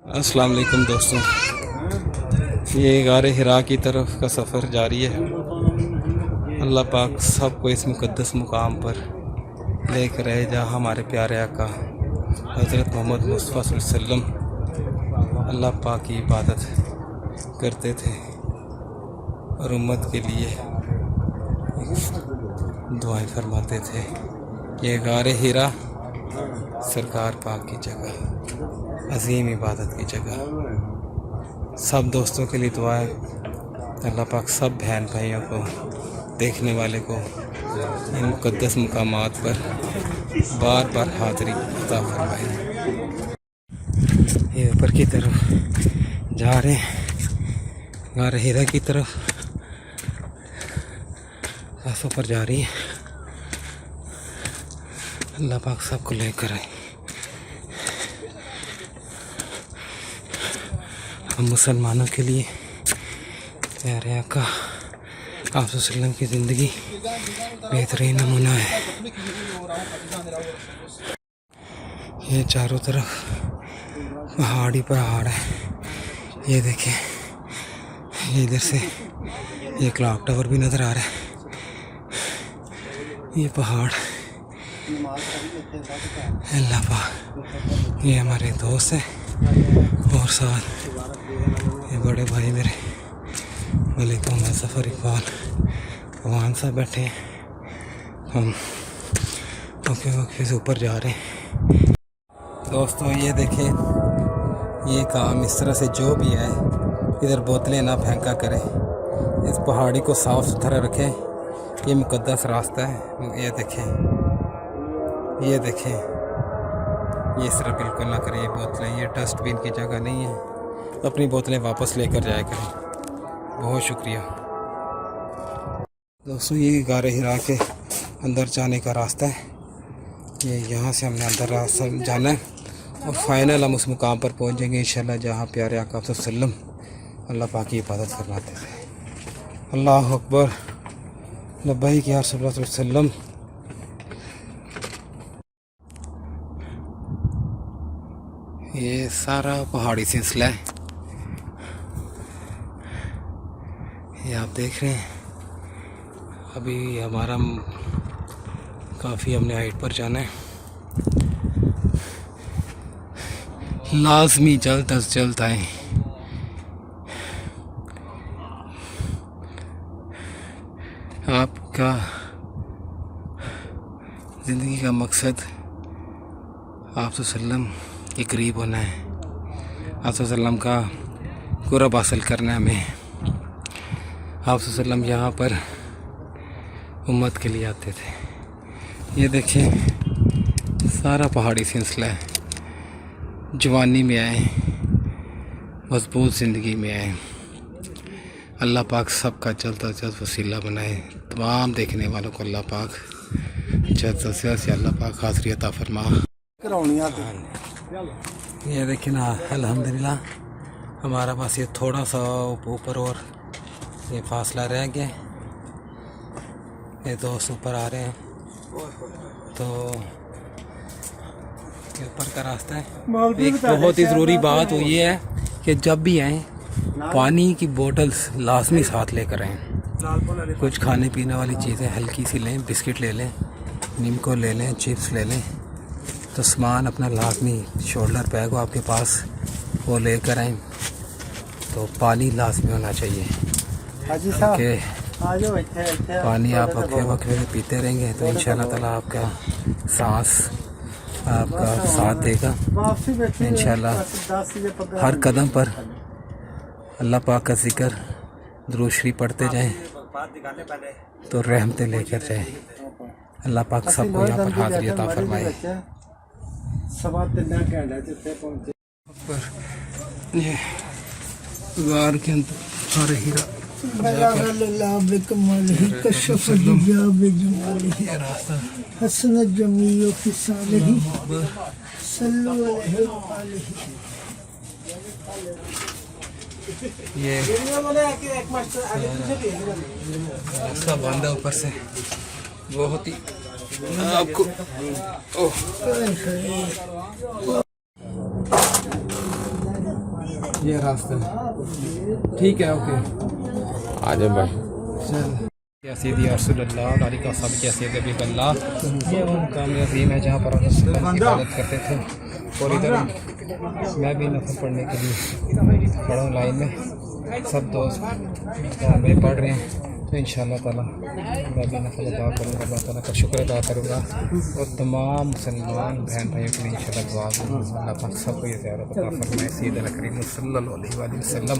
अस्सलाम वालेकुम दोस्तों, ये गारे हिरा की तरफ का सफ़र जारी है। अल्लाह पाक सबको इस मुक़द्दस मुकाम पर लेकर रहे जहाँ हमारे प्यारे आका हज़रत मोहम्मद मुस्तफ़ा सल्लल्लाहु अलैहि वसल्लम अल्लाह पाक की इबादत करते थे और उम्मत के लिए दुआएं फरमाते थे। ये गारे हिरा सरकार पाक की जगह, अजीम इबादत की जगह। सब दोस्तों के लिए दुआ है, अल्लाह पाक सब बहन भाइयों को, देखने वाले को इन मुक़द्दस मुकामात पर बार बार हाज़िरी अता फरमाए। ये ऊपर की तरफ जा रहे हैं, गारे हिरा की तरफ सफ़र जा रही है। अल्लाह पाक सबको लेकर आए। हम मुसलमानों के लिए प्यारे आका आप वसल्लम की ज़िंदगी बेहतरीन नमूना है। ये चारों तरफ पहाड़ ही पहाड़ है। ये देखें, ये इधर से ये क्लॉक टावर भी नज़र आ रहा है। ये पहाड़ अल्लाह पाक, ये हमारे दोस्त हैं और साथ ये बड़े भाई मेरे वालेकुम सफ़र इकबाल भगवान साहब बैठे हैं। हम वक्फे से ऊपर जा रहे हैं। दोस्तों ये देखें, ये काम इस तरह से जो भी है, इधर बोतलें ना फेंका करें, इस पहाड़ी को साफ़ सुथरा रखें। ये मुक़द्दस रास्ता है। ये देखें, ये देखें, ये इस तरह बिल्कुल ना करें। ये बोतलें, ये डस्टबिन की जगह नहीं है। अपनी बोतलें वापस लेकर जाया करें। बहुत शुक्रिया दोस्तों। ये गारे हिरा के अंदर जाने का रास्ता है। ये यहाँ से हमने अंदर रास्ता जाना है और फाइनल हम उस मुकाम पर पहुँच जाएंगे इंशाल्लाह जहाँ प्यारे आका सल्लम अल्लाह पाक की इबादत फरमाते थे। अल्लाह अकबर, लब्बैक या रसूल अल्लाह सल्लम। ये सारा पहाड़ी सिलसिला है, ये आप देख रहे हैं। अभी हमारा काफ़ी हमने हाइट पर जाना है। लाजमी जल्द अज जल्द आए। आपका ज़िंदगी का मकसद आप सल्लम के करीब होना है, आप सल्लम का कुर्ब हासिल करना है हमें। आप सल्लम यहाँ पर उम्मत के लिए आते थे। ये देखिए सारा पहाड़ी सिलसिला है। जवानी में आए, मजबूत ज़िंदगी में आए। अल्लाह पाक सबका जल्द अज जल्द वसीला बनाए। तमाम देखने वालों को अल्लाह पाक जल्द से जल्द अल्लाह पाक हाज़िरी अता फरमा। ये देखिए ना, अल्हम्दुलिल्लाह हमारा बस ये थोड़ा सा ऊपर और ये फासला रह गया। ये दोस्त ऊपर आ रहे हैं, तो ये ऊपर का रास्ता है। एक बहुत ही ज़रूरी बात वो ये है कि जब भी आएँ पानी की बोतल्स लाजमी साथ लेकर आएँ। कुछ खाने पीने वाली चीज़ें हल्की सी लें, बिस्किट ले लें, नीमको ले लें, चिप्स ले लें। तो सामान अपना लाजमी शोल्डर बैग हो आपके पास, वो लेकर आएँ। तो पानी लाजमी होना चाहिए, क्योंकि पानी आप वक्फे पीते रहेंगे तो इंशाल्लाह ताला आपका सांस आपका साथ देगा। इंशाल्लाह हर कदम पर अल्लाह पाक का जिक्र दुरूद शरीफ पढ़ते जाएं तो रहमतें लेकर जाएं। अल्लाह पाक सबको यहाँ पर हाज़िरी अता फरमाए। ये गार के अंदर गारे हिरा ये रास्ता बांधा ऊपर से, बहुत ही आपको ये रास्ता ठीक है, ओके आ जाओ भाई। चल। या सीधी रसूलुल्लाह गाड़ी का सब क्या सीधे भी बल्ला, ये वो मुकाम अजीम है जहाँ पर हम इबादत करते थे। और इधर मैं भी नफल पढ़ने के लिए खड़ा हूँ लाइन में, सब दोस्त में पढ़ रहे हैं। तो इंशाअल्लाह ताला मैं भी नफल अदा करूँगा, अल्लाह ताला का शुक्र अदा करूँगा और तमाम मुसलमान बहन भाइयों के लिए इंशाअल्लाह दुआ करूँगा। अल्लाह पाक सबको ये ज़ियारत अता फरमाए सय्यदना करीम सल्लल्लाहु अलैहि वसल्लम।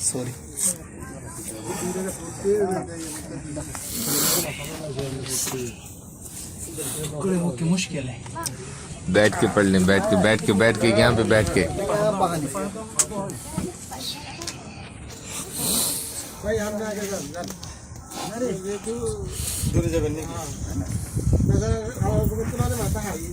सॉरी मुश्किल है। बैठ के पढ़ लें, बैठ के यहाँ पे बैठ के। भाई हम ना के अरे दूर जगह नहीं नजर आवाज को तो माता है ये